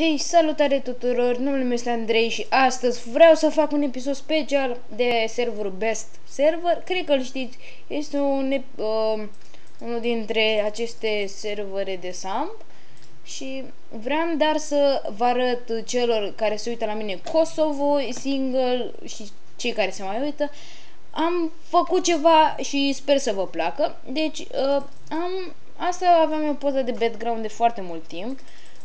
Hei, salutare tuturor, numele meu este Andrei și astăzi vreau să fac un episod special de serverul Best Server. Cred că îl știți, este unul dintre aceste servere de SAMP. Și vreau dar să vă arăt celor care se uită la mine Kosovo, single și cei care se mai uită. Am făcut ceva și sper să vă placă. Deci, asta aveam eu poză de background de foarte mult timp.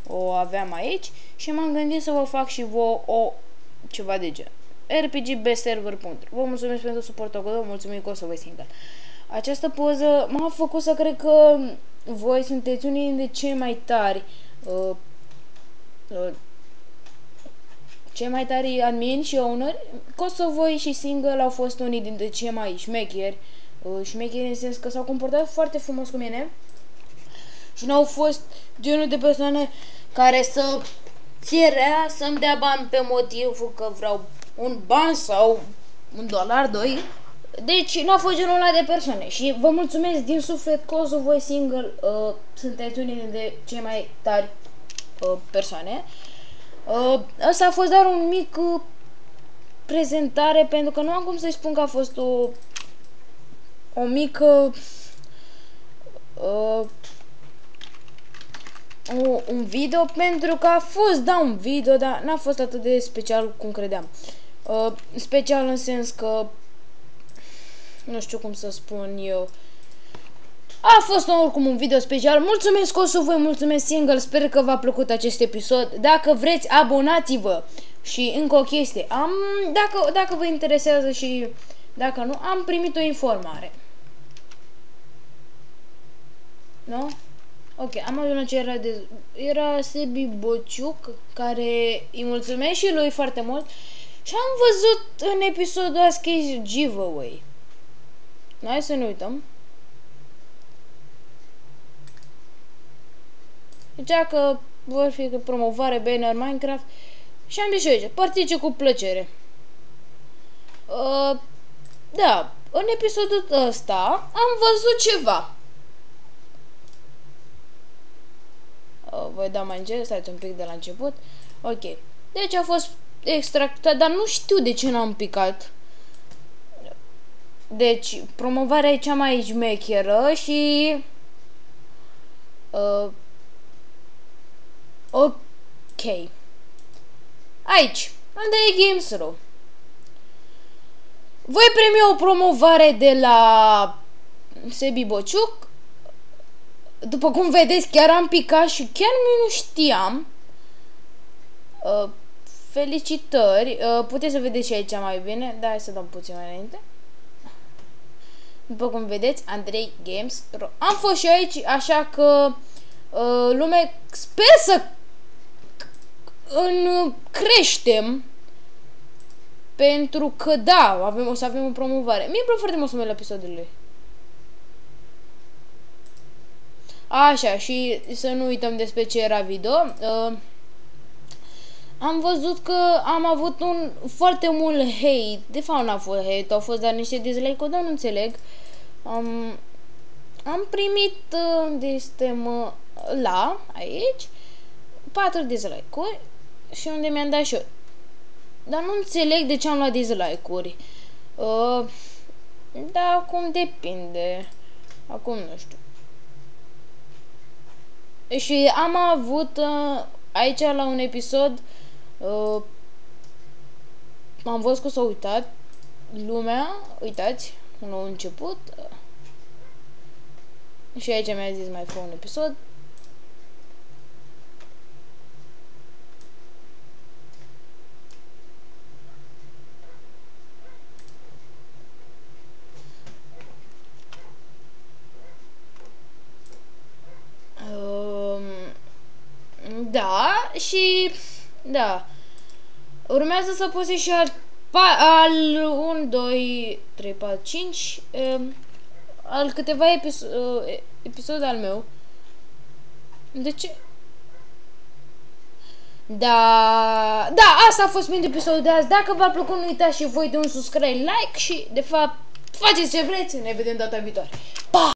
O aveam aici și m-am gândit să vă fac și vouă ceva de gen. rpgbestserver.ro. Vă mulțumesc pentru suportul acolo, mulțumim Kosovo single. Această poză m-a făcut să cred că voi sunteți unii dintre cei mai tari cei mai tari admin și owner. Kosovo și single au fost unii dintre cei mai șmecheri. Șmecheri în sens că s-au comportat foarte frumos cu mine și n-au fost genul de persoane care să ție rea să-mi dea bani pe motivul că vreau un ban sau $1, 2. Deci n-a fost genul ăla de persoane și vă mulțumesc din suflet. Kosovo single, sunteți unii dintre cei mai tari persoane. Asta a fost doar un mic prezentare, pentru că nu am cum să-i spun că a fost o mică un video, pentru că a fost, da, un video, dar n-a fost atât de special cum credeam. Special în sens că nu știu cum să spun eu. A fost oricum un video special. Mulțumesc Kosovo, mulțumesc single, sper că v-a plăcut acest episod. Dacă vreți, abonați-vă. Și încă o chestie, dacă vă interesează și dacă nu, am primit o informare. Nu? Ok, am adunat ce era Sebi Bociuc, care îi mulțumesc și lui foarte mult. Și am văzut în episodul Ask Giveaway. Hai să ne uităm. Zicea că vor fi promovare banner Minecraft. Și am zis și aici, particip cu plăcere. Da, în episodul ăsta am văzut ceva. Voi da mai încet, stați un pic de la început. Ok, deci a fost extractat, dar nu știu de ce n-am picat. Deci, promovarea e cea mai șmecheră și... ok. Aici, unde e Games.ro. Voi primi o promovare de la Sebi Bociuc. După cum vedeți, chiar am picat și chiar nu știam. Felicitări. Puteți să vedeți și aici mai bine. Da, hai să dăm puțin mai înainte. După cum vedeți, Andrei Games. Am fost și aici, așa că lume, sper să creștem. Pentru că da, o să avem o promovare. Mie îmi plac foarte mult numele episodului. Așa, și să nu uităm despre ce era video. Am văzut că am avut foarte mult hate. De fapt n-a fost hate, au fost doar niște dislike-uri, dar nu înțeleg. Am primit aici 4 dislike-uri și unde mi-am dat și eu. Dar nu înțeleg de ce am luat dislike-uri. Da, acum depinde. Acum nu știu. Și am avut aici la un episod, am văzut că s-a uitat lumea, uitați, un nou început. Și aici mi-a zis mai fă un episod. Da, și da. Urmează să pose și al 1, 2, 3, 4, 5 al câteva episod al meu. De ce? Da, asta a fost pentru episodul de azi. Dacă v-a plăcut, nu uitați și voi de un subscribe, like și de fapt faceți ce vreți. Ne vedem data viitoare. Pa!